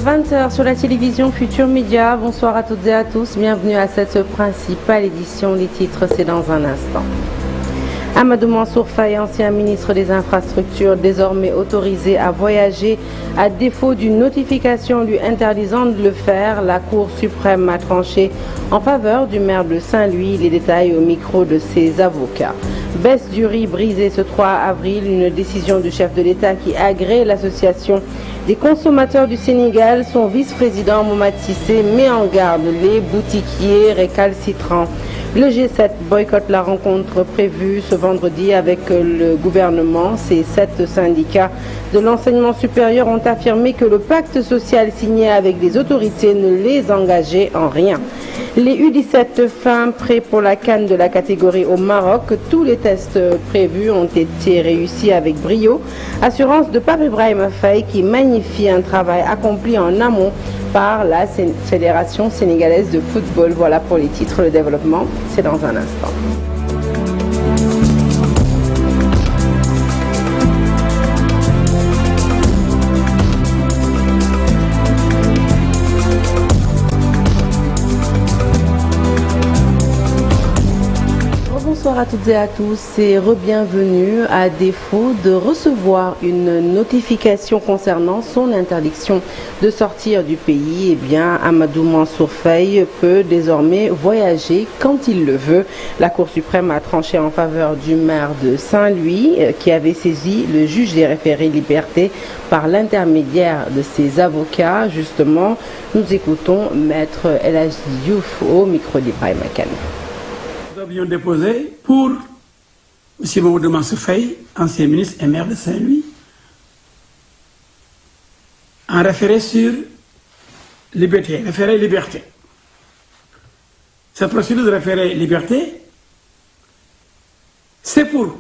20h sur la télévision Futur Média. Bonsoir à toutes et à tous. Bienvenue à cette principale édition. Les titres, c'est dans un instant. Amadou Mansour Faye, ancien ministre des Infrastructures, désormais autorisé à voyager à défaut d'une notification lui interdisant de le faire. La Cour suprême a tranché en faveur du maire de Saint-Louis. Les détails au micro de ses avocats. Baisse du riz brisé ce 3 avril, une décision du chef de l'État qui agrée l'association des consommateurs du Sénégal. Son vice-président Mohamed Sissé met en garde les boutiquiers récalcitrants. Le G7 boycotte la rencontre prévue ce vendredi avec le gouvernement. Ces 7 syndicats de l'enseignement supérieur ont affirmé que le pacte social signé avec les autorités ne les engageait en rien. Les U17 fin prêts pour la CAN de la catégorie au Maroc. Tous les tests prévus ont été réussis avec brio. Assurance de Pape Ibrahim Faye qui magnifie un travail accompli en amont par la Fédération sénégalaise de football. Voilà pour les titres. Le développement, c'est dans un instant. Bonsoir à toutes et à tous et re-bienvenue. À défaut de recevoir une notification concernant son interdiction de sortir du pays, eh bien Amadou Mansour Faye peut désormais voyager quand il le veut. La Cour suprême a tranché en faveur du maire de Saint-Louis qui avait saisi le juge des référés liberté par l'intermédiaire de ses avocats. Justement, nous écoutons Maître El Hadji Diouf au micro d'Ibrahim Akane. Nous avions déposé pour M. Mamadou Mansour Faye, ancien ministre et maire de Saint-Louis, un référé sur liberté, référé liberté. Cette procédure de référé liberté, c'est pour,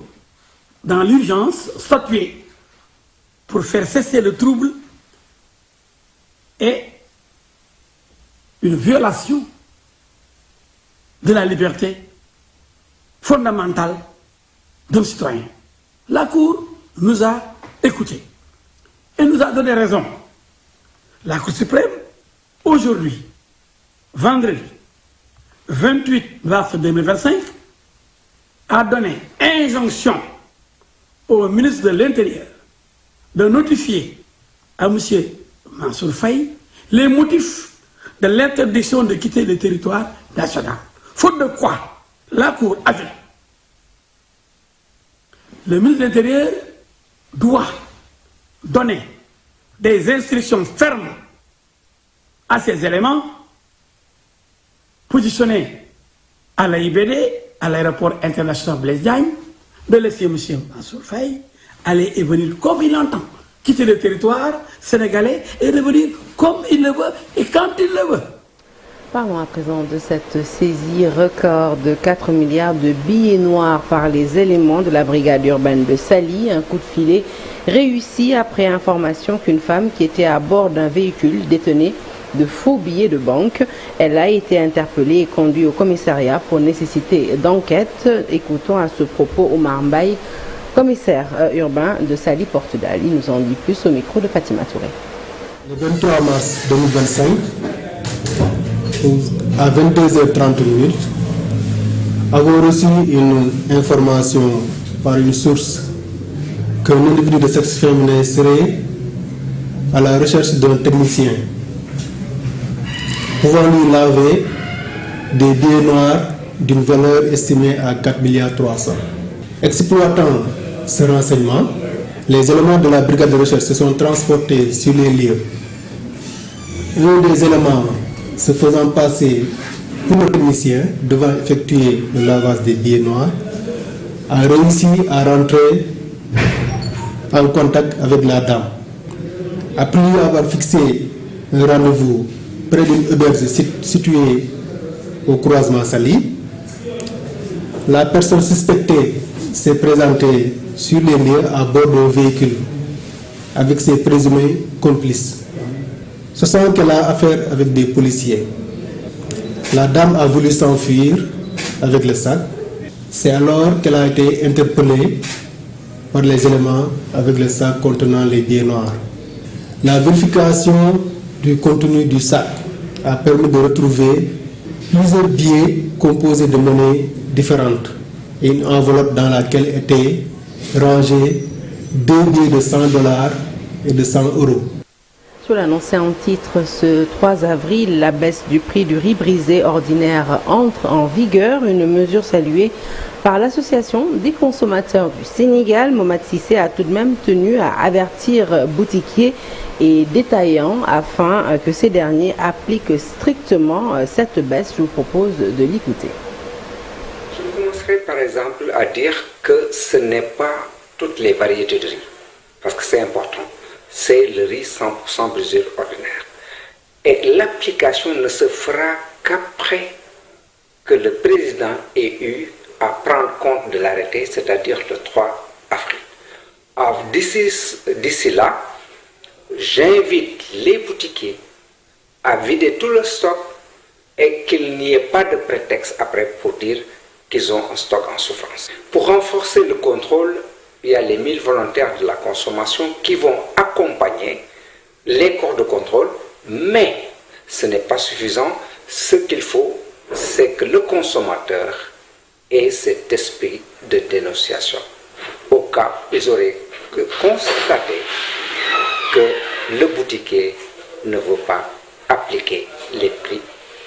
dans l'urgence, statuer pour faire cesser le trouble et une violation de la liberté fondamentale d'un citoyen. La Cour nous a écoutés et nous a donné raison. La Cour suprême, aujourd'hui, vendredi 28 mars 2025, a donné injonction au ministre de l'Intérieur de notifier à M. Mansour Faye les motifs de l'interdiction de quitter le territoire national. Faute de quoi, la Cour a dit le ministre de l'Intérieur doit donner des instructions fermes à ces éléments positionnés à l'AIBD, à l'aéroport international Blaise Diagne, de laisser M. Mansour Faye aller et venir comme il entend, quitter le territoire sénégalais et revenir comme il le veut et quand il le veut. Parlons à présent de cette saisie record de 4 milliards de billets noirs par les éléments de la brigade urbaine de Saly. Un coup de filet réussi après information qu'une femme qui était à bord d'un véhicule détenait de faux billets de banque. Elle a été interpellée et conduite au commissariat pour nécessité d'enquête. Écoutons à ce propos Omar Mbaye, commissaire urbain de Saly-Portudal. Il nous en dit plus au micro de Fatima Touré. Le 23 mars 2025, à 22h30, avons reçu une information par une source qu'un individu de sexe féminin serait à la recherche d'un technicien pouvant lui laver des billets noirs d'une valeur estimée à 4,3 milliards. Exploitant ce renseignement, les éléments de la brigade de recherche se sont transportés sur les lieux. Un des éléments se faisant passer pour le technicien devant effectuer le lavage des billets noirs a réussi à rentrer en contact avec la dame. Après avoir fixé un rendez-vous près d'une auberge située au croisement Saly, la personne suspectée s'est présentée sur les lieux à bord d'un véhicule avec ses présumés complices. Ce sont qu'elle a affaire avec des policiers. La dame a voulu s'enfuir avec le sac. C'est alors qu'elle a été interpellée par les éléments avec le sac contenant les billets noirs. La vérification du contenu du sac a permis de retrouver plusieurs billets composés de monnaies différentes et une enveloppe dans laquelle étaient rangés 2 billets de $100 et de 100 €. Sous l'annoncé en titre, ce 3 avril, la baisse du prix du riz brisé ordinaire entre en vigueur, une mesure saluée par l'Association des consommateurs du Sénégal. Mohamed Sissé a tout de même tenu à avertir boutiquiers et détaillants afin que ces derniers appliquent strictement cette baisse. Je vous propose de l'écouter. Je commencerai par exemple à dire que ce n'est pas toutes les variétés de riz, parce que c'est important. C'est le riz 100% brisure ordinaire. Et l'application ne se fera qu'après que le président ait eu à prendre compte de l'arrêté, c'est-à-dire le 3 avril. Alors, d'ici là, j'invite les boutiquiers à vider tout le stock et qu'il n'y ait pas de prétexte après pour dire qu'ils ont un stock en souffrance. Pour renforcer le contrôle, il y a les 1000 volontaires de la consommation qui vont accompagner les corps de contrôle, mais ce n'est pas suffisant. Ce qu'il faut, c'est que le consommateur ait cet esprit de dénonciation. Au cas où ils auraient constaté que le boutiquier ne veut pas appliquer les prix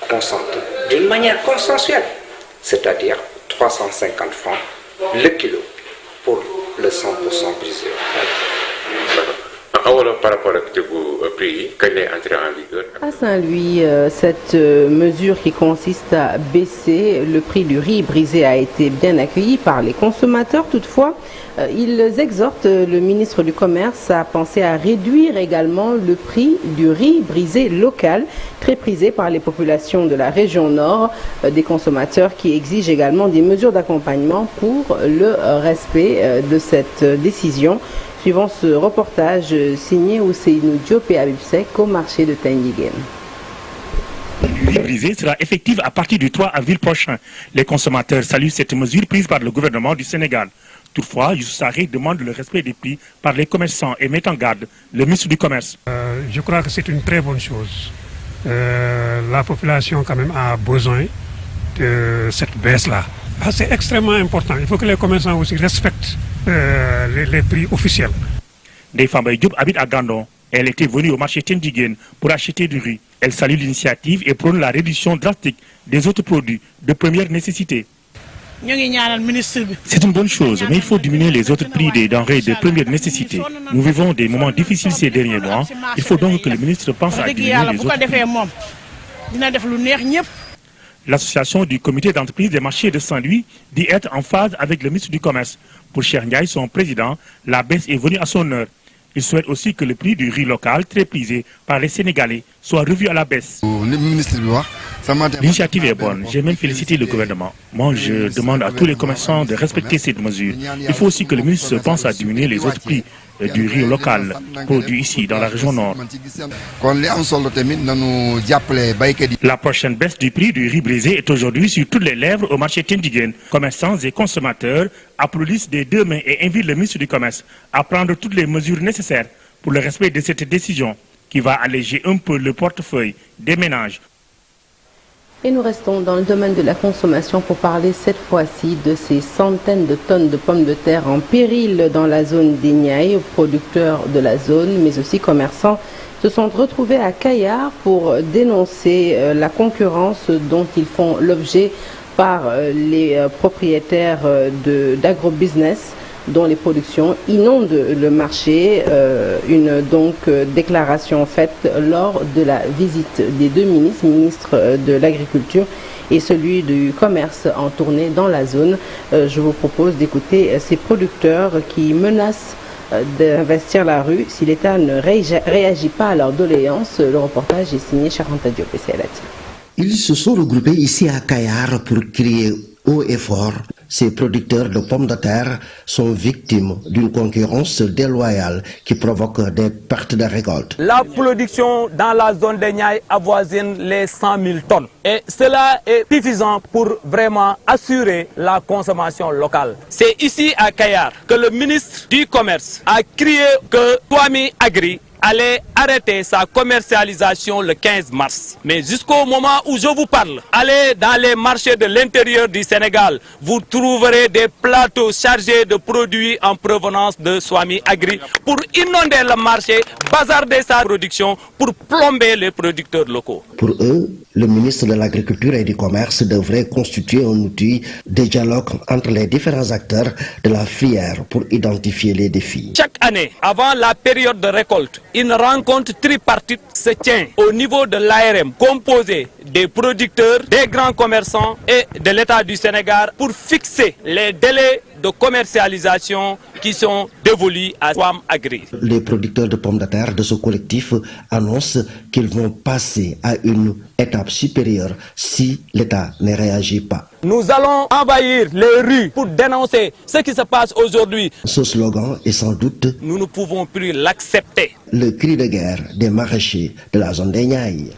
consentis d'une manière consensuelle, c'est-à-dire 350 francs le kilo pour le 100% brisé. Par rapport au prix, quel est entré en vigueur? À Saint-Louis, cette mesure qui consiste à baisser le prix du riz brisé a été bien accueillie par les consommateurs. Toutefois, ils exhortent le ministre du Commerce à penser à réduire également le prix du riz brisé local, très prisé par les populations de la région nord, des consommateurs qui exigent également des mesures d'accompagnement pour le respect de cette décision. Suivant ce reportage signé Ousseinou Diop et Habib Seck au marché de Tendiguène. Le riz brisé sera effectif à partir du 3 avril prochain. Les consommateurs saluent cette mesure prise par le gouvernement du Sénégal. Toutefois, Youssou Sarré demande le respect des prix par les commerçants et met en garde le ministre du Commerce. Je crois que c'est une très bonne chose. La population quand même a besoin de cette baisse-là. C'est extrêmement important. Il faut que les commerçants aussi respectent les prix officiels. Ndeye Diop habite à Gandon. Elle était venue au marché Tendiguène pour acheter du riz. Elle salue l'initiative et prône la réduction drastique des autres produits de première nécessité. C'est une bonne chose, mais il faut diminuer les autres prix des denrées de première nécessité. Nous vivons des moments difficiles ces derniers mois. Il faut donc que le ministre pense à diminuer les autres prix. L'association du comité d'entreprise des marchés de Saint-Louis dit être en phase avec le ministre du Commerce. Pour Cheikh Ndiaye, son président, la baisse est venue à son heure. Il souhaite aussi que le prix du riz local, très prisé par les Sénégalais, soit revu à la baisse. L'initiative est bonne. J'ai même félicité le gouvernement. Moi, je demande à tous les commerçants de respecter cette mesure. Il faut aussi que le ministre pense à diminuer les autres prix du riz local produit ici dans la région nord. La prochaine baisse du prix du riz brisé est aujourd'hui sur toutes les lèvres au marché Tendiguène. Commerçants et consommateurs applaudissent des deux mains et invitent le ministre du Commerce à prendre toutes les mesures nécessaires pour le respect de cette décision qui va alléger un peu le portefeuille des ménages. Et nous restons dans le domaine de la consommation pour parler cette fois-ci de ces centaines de tonnes de pommes de terre en péril dans la zone des Niayes. Producteurs de la zone, mais aussi commerçants, se sont retrouvés à Kayar pour dénoncer la concurrence dont ils font l'objet par les propriétaires d'agrobusiness dont les productions inondent le marché. Une déclaration faite lors de la visite des deux ministres de l'Agriculture et celui du Commerce en tournée dans la zone. Je vous propose d'écouter ces producteurs qui menacent d'investir la rue si l'État ne réagit pas à leurs doléances. Le reportage est signé Charanta Diop et c'est à la tire. Ils se sont regroupés ici à Kayar pour crier haut et fort. Ces producteurs de pommes de terre sont victimes d'une concurrence déloyale qui provoque des pertes de récolte. La production dans la zone des Niayes avoisine les 100 000 tonnes. Et cela est suffisant pour vraiment assurer la consommation locale. C'est ici à Kayar que le ministre du Commerce a crié que Swami Agri allait arrêter sa commercialisation le 15 mars. Mais jusqu'au moment où je vous parle, allez dans les marchés de l'intérieur du Sénégal, vous trouverez des plateaux chargés de produits en provenance de Swami Agri pour inonder le marché, bazarder sa production, pour plomber les producteurs locaux. Pour eux, le ministre de l'Agriculture et du Commerce devrait constituer un outil de dialogue entre les différents acteurs de la filière pour identifier les défis. Chaque année, avant la période de récolte, une rencontre tripartite se tient au niveau de l'ARM, composée des producteurs, des grands commerçants et de l'État du Sénégal pour fixer les délais de commercialisation qui sont dévolus à Swam Agri. Les producteurs de pommes de terre de ce collectif annoncent qu'ils vont passer à une étape supérieure si l'État ne réagit pas. Nous allons envahir les rues pour dénoncer ce qui se passe aujourd'hui. Ce slogan est sans doute nous ne pouvons plus l'accepter. Le cri de guerre des maraîchers de la zone des Niayes.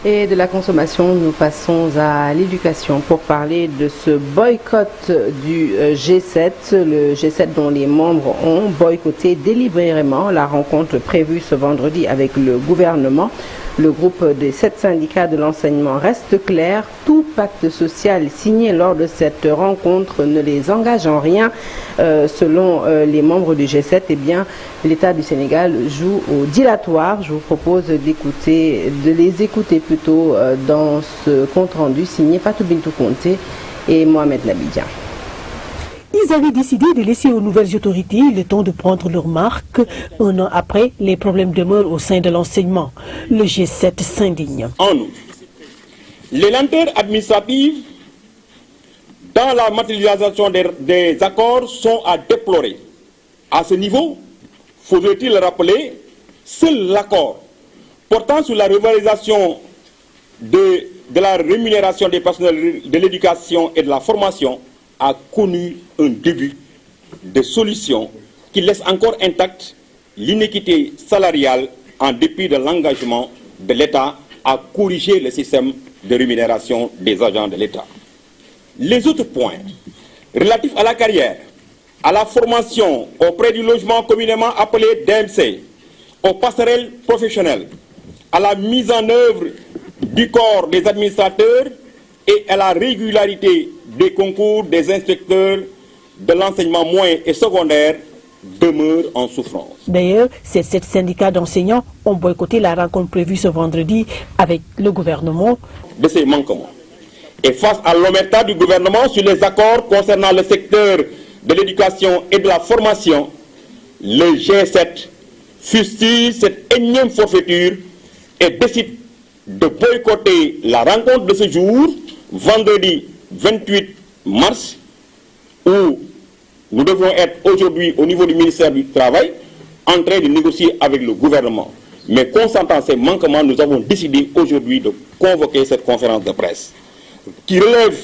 Et de la consommation, nous passons à l'éducation pour parler de ce boycott du G7. Le G7 dont les membres ont boycotté délibérément la rencontre prévue ce vendredi avec le gouvernement. Le groupe des 7 syndicats de l'enseignement reste clair. Tout pacte social signé lors de cette rencontre ne les engage en rien. Selon les membres du G7, eh bien, l'État du Sénégal joue au dilatoire. Je vous propose de les écouter plutôt dans ce compte-rendu signé Fatou Bintou Conté et Mohamed Nabidjan. Ils avaient décidé de laisser aux nouvelles autorités le temps de prendre leur marque. Un an après, les problèmes demeurent au sein de l'enseignement. Le G7 s'indigne. En outre, les lenteurs administratives dans la matérialisation des accords sont à déplorer. À ce niveau, faudrait-il rappeler, seul l'accord portant sur la revalorisation de la rémunération des personnels de l'éducation et de la formation a connu un début de solution qui laisse encore intacte l'inéquité salariale en dépit de l'engagement de l'État à corriger le système de rémunération des agents de l'État. Les autres points relatifs à la carrière, à la formation auprès du logement communément appelé DMC, aux passerelles professionnelles, à la mise en œuvre du corps des administrateurs et à la régularité des concours des inspecteurs de l'enseignement moyen et secondaire demeurent en souffrance. D'ailleurs, ces 7 syndicats d'enseignants ont boycotté la rencontre prévue ce vendredi avec le gouvernement. De ces manquements. Et face à l'omerta du gouvernement sur les accords concernant le secteur de l'éducation et de la formation, le G7 fustille cette énième forfaiture et décide de boycotter la rencontre de ce jour, vendredi 28 mars, où nous devons être aujourd'hui au niveau du ministère du Travail en train de négocier avec le gouvernement. Mais constatant ces manquements, nous avons décidé aujourd'hui de convoquer cette conférence de presse qui relève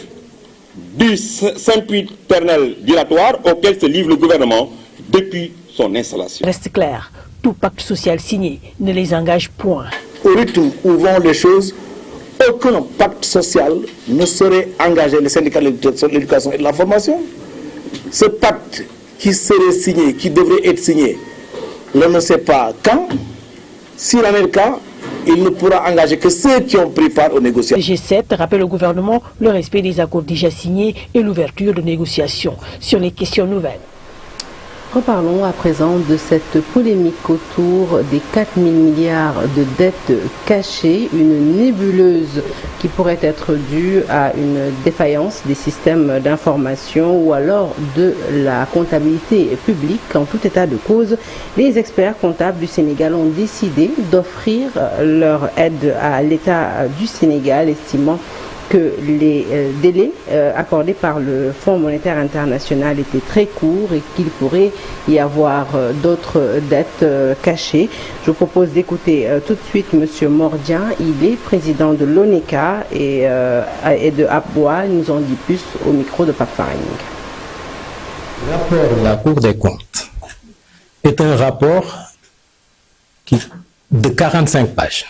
du sempiternel dilatoire auquel se livre le gouvernement depuis son installation. Reste clair, tout pacte social signé ne les engage point. Au rythme où vont les choses, aucun pacte social ne saurait engager les syndicats de l'éducation et de la formation. Ce pacte qui serait signé, qui devrait être signé, l'on ne sait pas quand. S'il en est le cas, il ne pourra engager que ceux qui ont pris part aux négociations. Le G7 rappelle au gouvernement le respect des accords déjà signés et l'ouverture de négociations sur les questions nouvelles. Reparlons à présent de cette polémique autour des 4 000 milliards de dettes cachées, une nébuleuse qui pourrait être due à une défaillance des systèmes d'information ou alors de la comptabilité publique. En tout état de cause, les experts comptables du Sénégal ont décidé d'offrir leur aide à l'État du Sénégal, estimant que les délais accordés par le Fonds monétaire international étaient très courts et qu'il pourrait y avoir d'autres dettes cachées. Je vous propose d'écouter tout de suite M. Mordian. Il est président de l'ONECA et de APBOA. Ils nous en dit plus au micro de Pape Faring. Le rapport de la Cour des comptes est un rapport de 45 pages.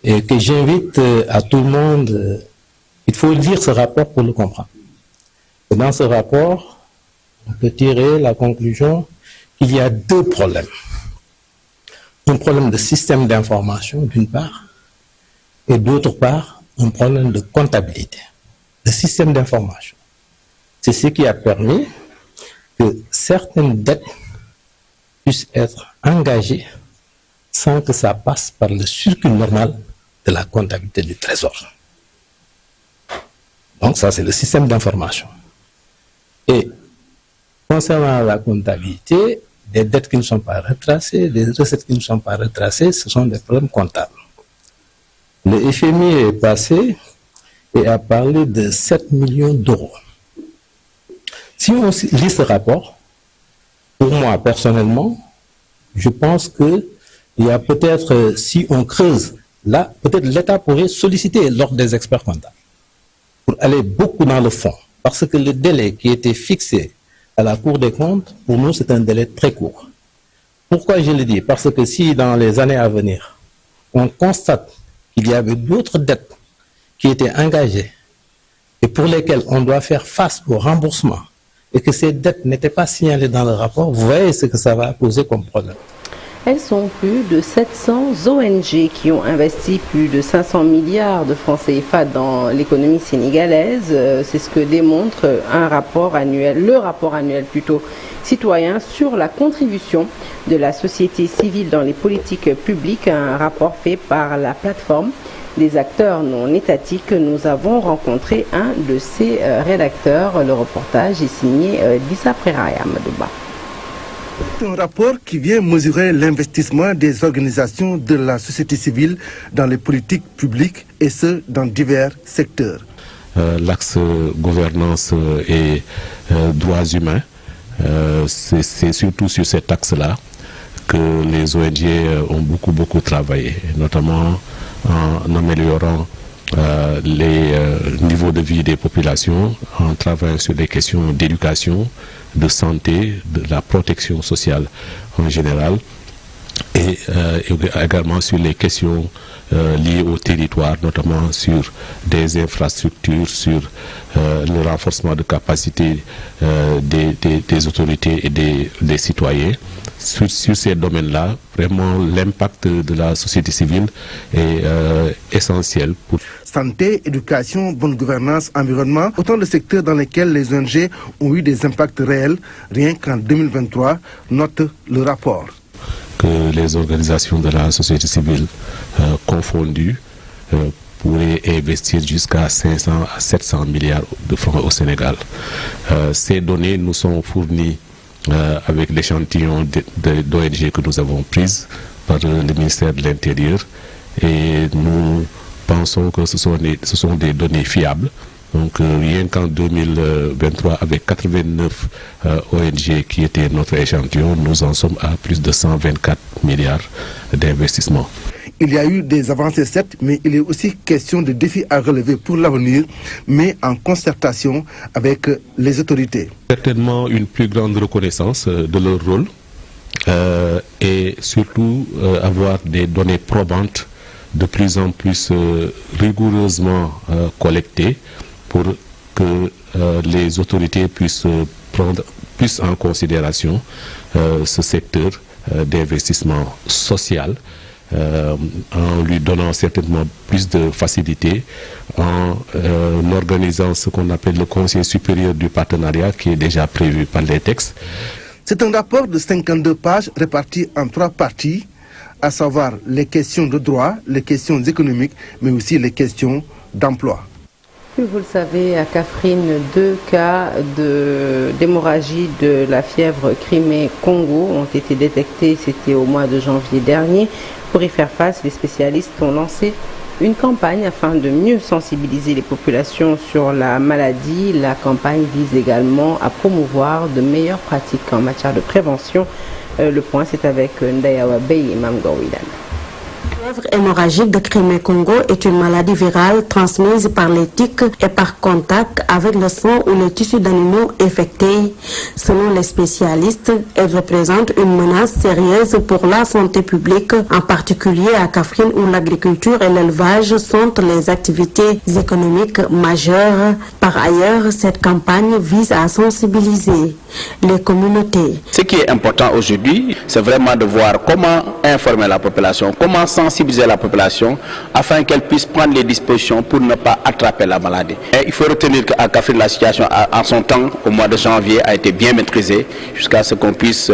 Et que j'invite à tout le monde, il faut lire ce rapport pour le comprendre. Et dans ce rapport, on peut tirer la conclusion qu'il y a 2 problèmes. problème de système d'information d'une part, et d'autre part, un problème de comptabilité. Le système d'information, c'est ce qui a permis que certaines dettes puissent être engagées sans que ça passe par le circuit normal de la comptabilité du Trésor. Donc ça, c'est le système d'information. Et concernant la comptabilité, des dettes qui ne sont pas retracées, des recettes qui ne sont pas retracées, ce sont des problèmes comptables. Le FMI est passé et a parlé de 7 millions d'euros. Si on lit ce rapport, pour moi personnellement, je pense qu'il y a peut-être, si on creuse là, peut-être l'État pourrait solliciter l'ordre des experts comptables pour aller beaucoup dans le fond. Parce que le délai qui était fixé à la Cour des comptes, pour nous, c'est un délai très court. Pourquoi je le dis? Parce que si dans les années à venir, on constate qu'il y avait d'autres dettes qui étaient engagées et pour lesquelles on doit faire face au remboursement et que ces dettes n'étaient pas signalées dans le rapport, vous voyez ce que ça va poser comme problème. Elles sont plus de 700 ONG qui ont investi plus de 500 milliards de francs CFA dans l'économie sénégalaise. C'est ce que démontre le rapport annuel citoyen sur la contribution de la société civile dans les politiques publiques, un rapport fait par la plateforme des acteurs non étatiques. Nous avons rencontré un de ses rédacteurs. Le reportage est signé Lisa Preraya Madouba. C'est un rapport qui vient mesurer l'investissement des organisations de la société civile dans les politiques publiques et ce, dans divers secteurs. L'axe gouvernance et droits humains, c'est surtout sur cet axe-là que les ONG ont beaucoup travaillé, notamment en améliorant les niveaux de vie des populations, en travaillant sur des questions d'éducation, de santé, de la protection sociale en général, et également sur les questions liées au territoire, notamment sur des infrastructures, sur le renforcement de capacité des autorités et des citoyens. Sur ces domaines-là, vraiment l'impact de la société civile est essentiel pour... Santé, éducation, bonne gouvernance, environnement, autant de secteurs dans lesquels les ONG ont eu des impacts réels, rien qu'en 2023, note le rapport. Que les organisations de la société civile confondues pourraient investir jusqu'à 500 à 700 milliards de francs au Sénégal. Ces données nous sont fournies avec l'échantillon d'ONG que nous avons prises par le ministère de l'Intérieur et nous pensons que ce sont des données fiables. Donc rien qu'en 2023, avec 89 ONG qui étaient notre échantillon, nous en sommes à plus de 124 milliards d'investissements. Il y a eu des avancées certes, mais il est aussi question de défis à relever pour l'avenir, mais en concertation avec les autorités. Certainement une plus grande reconnaissance de leur rôle et surtout avoir des données probantes de plus en plus rigoureusement collectées pour que les autorités puissent prendre plus en considération ce secteur d'investissement social en lui donnant certainement plus de facilité, en organisant ce qu'on appelle le Conseil supérieur du partenariat qui est déjà prévu par les textes. C'est un rapport de 52 pages réparti en 3 parties, à savoir les questions de droit, les questions économiques, mais aussi les questions d'emploi. Vous le savez, à Kaffrine, 2 cas d'hémorragie de la fièvre Crimée-Congo ont été détectés. C'était au mois de janvier dernier. Pour y faire face, les spécialistes ont lancé une campagne afin de mieux sensibiliser les populations sur la maladie. La campagne vise également à promouvoir de meilleures pratiques en matière de prévention. Le point, c'est avec Ndayawa Bey et Mam Gawidan. fièvre hémorragique de Crimée-Congo est une maladie virale transmise par les tiques et par contact avec le sang ou les tissus d'animaux infectés. Selon les spécialistes, elle représente une menace sérieuse pour la santé publique, en particulier à Kaffrine où l'agriculture et l'élevage sont les activités économiques majeures. Par ailleurs, cette campagne vise à sensibiliser les communautés. Ce qui est important aujourd'hui, c'est vraiment de voir comment informer la population, comment sensibiliser la population afin qu'elle puisse prendre les dispositions pour ne pas attraper la maladie. Et il faut retenir qu'à Kaffrine, la situation en son temps, au mois de janvier, a été bien maîtrisée jusqu'à ce qu'on puisse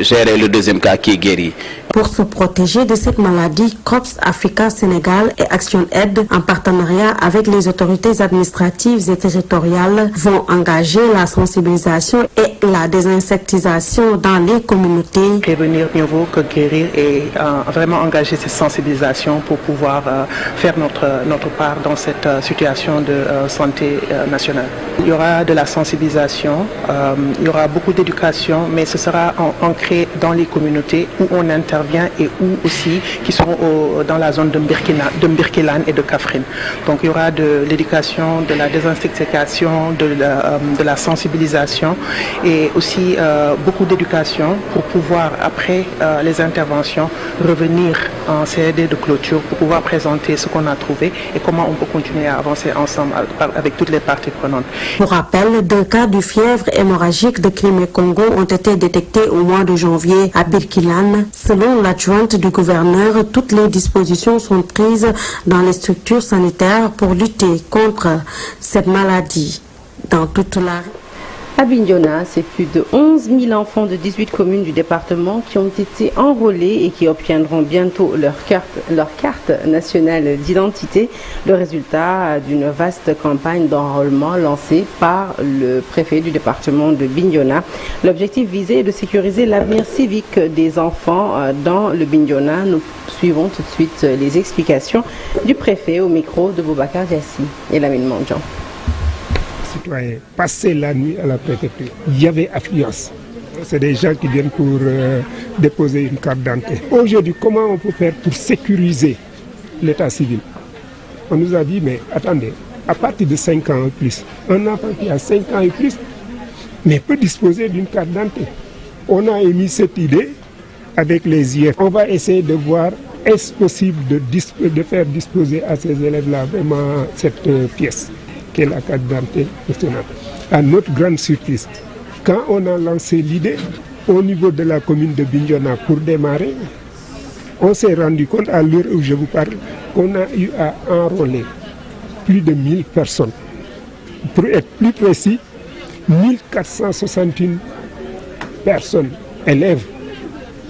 gérer le deuxième cas qui est guéri. Pour se protéger de cette maladie, COPS Africa Sénégal et Action Aid, en partenariat avec les autorités administratives et territoriales, vont engager la sensibilisation et la désinsectisation dans les communautés. Prévenir mieux vaut que guérir et vraiment engager cette sensibilisation pour pouvoir faire notre part dans cette situation de santé nationale. Il y aura de la sensibilisation, il y aura beaucoup d'éducation, mais ce sera ancré dans les communautés où on intervient et où aussi qui seront dans la zone de Mbirkilan et de Kaffrine. Donc il y aura de l'éducation, de la désintoxication, de la sensibilisation et aussi beaucoup d'éducation pour pouvoir après les interventions revenir en CRD de clôture pour pouvoir présenter ce qu'on a trouvé et comment on peut continuer à avancer ensemble avec toutes les parties prenantes. Pour rappel, 2 cas de fièvre hémorragique de Crimée-Congo ont été détectés au mois de janvier à Birkilan. Selon l'adjointe du gouverneur, toutes les dispositions sont prises dans les structures sanitaires pour lutter contre cette maladie dans toute la... À Bignona, c'est plus de 11 000 enfants de 18 communes du département qui ont été enrôlés et qui obtiendront bientôt leur carte nationale d'identité, le résultat d'une vaste campagne d'enrôlement lancée par le préfet du département de Bignona. L'objectif visé est de sécuriser l'avenir civique des enfants dans le Bignona. Nous suivons tout de suite les explications du préfet au micro de Boubacar Diassi et Lamine Mandjan. Citoyens passer la nuit à la préfecture. Il y avait affluence. C'est des gens qui viennent pour déposer une carte d'identité. Aujourd'hui, comment on peut faire pour sécuriser l'état civil? On nous a dit, mais attendez, à partir de 5 ans et plus, un enfant qui a 5 ans et plus, mais peut disposer d'une carte d'identité. On a émis cette idée avec les IF. On va essayer de voir, est-ce possible de faire disposer à ces élèves-là vraiment cette pièce qu'est la carte d'identité nationale. À notre grande surprise, quand on a lancé l'idée au niveau de la commune de Bignona pour démarrer, on s'est rendu compte à l'heure où je vous parle qu'on a eu à enrôler plus de 1000 personnes. Pour être plus précis, 1461 personnes, élèves,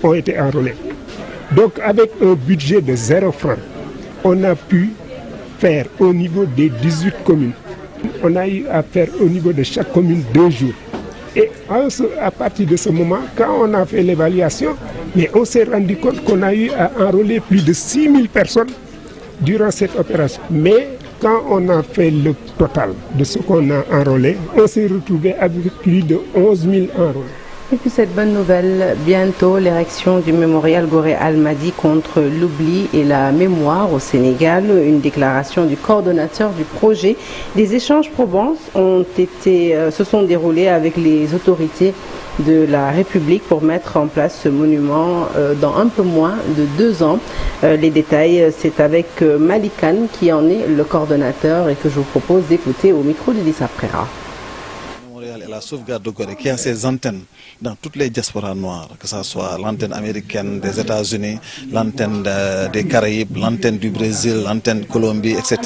ont été enrôlés. Donc avec un budget de 0 francs, on a pu faire au niveau des 18 communes. On a eu à faire au niveau de chaque commune 2 jours. Et à partir de ce moment, quand on a fait l'évaluation, mais on s'est rendu compte qu'on a eu à enrôler plus de 6000 personnes durant cette opération. Mais quand on a fait le total de ce qu'on a enrôlé, on s'est retrouvé avec plus de 11 000 enrôlés. Et puis cette bonne nouvelle, bientôt l'érection du mémorial Gorée Almadi contre l'oubli et la mémoire au Sénégal. Une déclaration du coordonnateur du projet. Des échanges probants se sont déroulés avec les autorités de la République pour mettre en place ce monument dans un peu moins de 2 ans. Les détails, c'est avec Malikan qui en est le coordonnateur et que je vous propose d'écouter au micro de Lisa Prera. Et la sauvegarde de Gorée qui a ses antennes dans toutes les diasporas noires, que ce soit l'antenne américaine des États-Unis, l'antenne des Caraïbes, l'antenne du Brésil, l'antenne Colombie, etc.,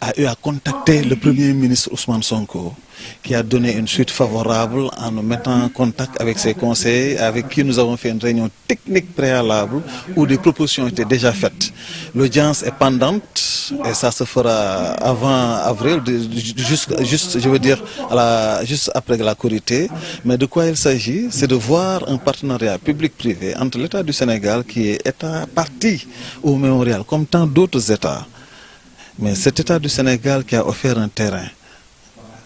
a eu à contacter le Premier ministre Ousmane Sonko, qui a donné une suite favorable en nous mettant en contact avec ses conseillers, avec qui nous avons fait une réunion technique préalable où des propositions étaient déjà faites. L'audience est pendante et ça se fera avant avril, juste après la Korité. Mais de quoi il s'agit? C'est de voir un partenariat public-privé entre l'État du Sénégal, qui est État parti au mémorial, comme tant d'autres États. Mais cet État du Sénégal qui a offert un terrain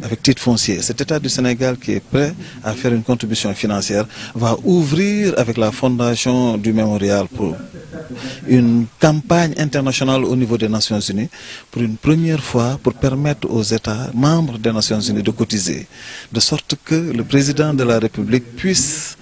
avec titre foncier, cet État du Sénégal qui est prêt à faire une contribution financière, va ouvrir avec la fondation du mémorial pour une campagne internationale au niveau des Nations Unies pour une première fois pour permettre aux États membres des Nations Unies de cotiser, de sorte que le président de la République puisse,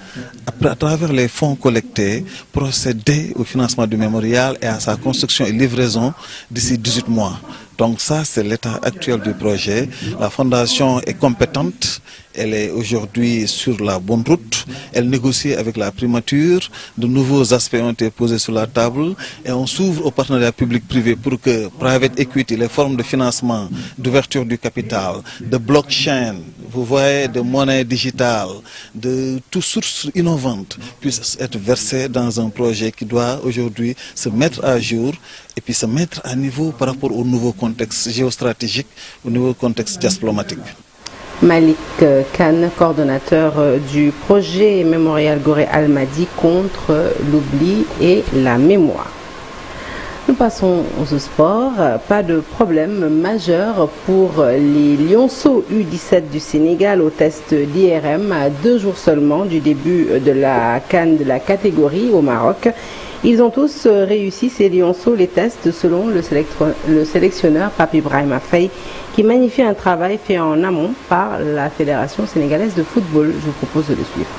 à travers les fonds collectés, procéder au financement du mémorial et à sa construction et livraison d'ici 18 mois. Donc ça, c'est l'état actuel du projet. La fondation est compétente, elle est aujourd'hui sur la bonne route, elle négocie avec la primature, de nouveaux aspects ont été posés sur la table et on s'ouvre au partenariat public-privé pour que private equity, les formes de financement, d'ouverture du capital, de blockchain, vous voyez, de monnaie digitale, de toutes sources innovantes puissent être versées dans un projet qui doit aujourd'hui se mettre à jour et puis se mettre à niveau par rapport au nouveau contexte géostratégique, au nouveau contexte diplomatique. Malik Khan, coordonnateur du projet mémorial Gorée Almadi contre l'oubli et la mémoire. Nous passons au sport. Pas de problème majeur pour les Lionceaux U17 du Sénégal au test d'IRM à 2 jours seulement du début de la CAN de la catégorie au Maroc. Ils ont tous réussi, ces Lionceaux, les tests selon le sélectionneur Pape Ibrahima Faye, qui magnifie un travail fait en amont par la Fédération sénégalaise de football. Je vous propose de le suivre.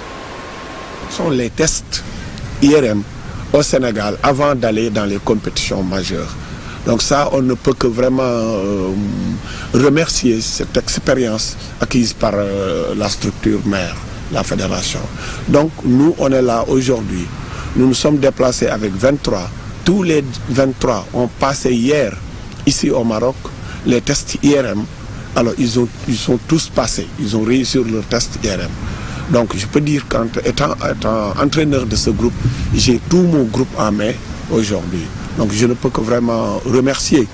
Ce sont les tests IRM au Sénégal avant d'aller dans les compétitions majeures. Donc ça, on ne peut que vraiment remercier cette expérience acquise par la structure mère, la fédération. Donc nous, on est là aujourd'hui. Nous nous sommes déplacés avec 23. Tous les 23 ont passé hier, ici au Maroc, les tests IRM. Alors ils sont tous passés, ils ont réussi leur test IRM. Donc je peux dire qu'étant entraîneur de ce groupe, j'ai tout mon groupe en main aujourd'hui. Donc je ne peux que vraiment remercier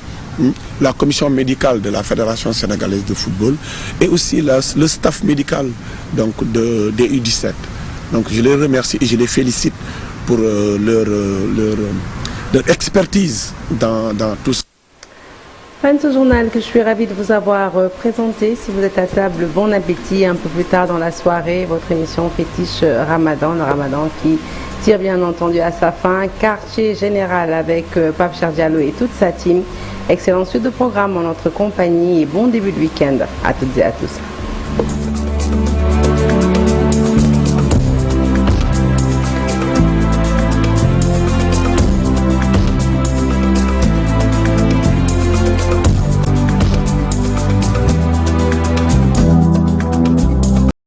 la commission médicale de la Fédération sénégalaise de football et aussi le staff médical donc, des U17. Donc je les remercie et je les félicite pour leur expertise dans tout ça. Fin de ce journal que je suis ravie de vous avoir présenté. Si vous êtes à table, bon appétit. Un peu plus tard dans la soirée, votre émission fétiche Ramadan, le Ramadan qui tire bien entendu à sa fin. Quartier général avec Pape Cheikh Diallo et toute sa team. Excellente suite de programme en notre compagnie et bon début de week-end à toutes et à tous.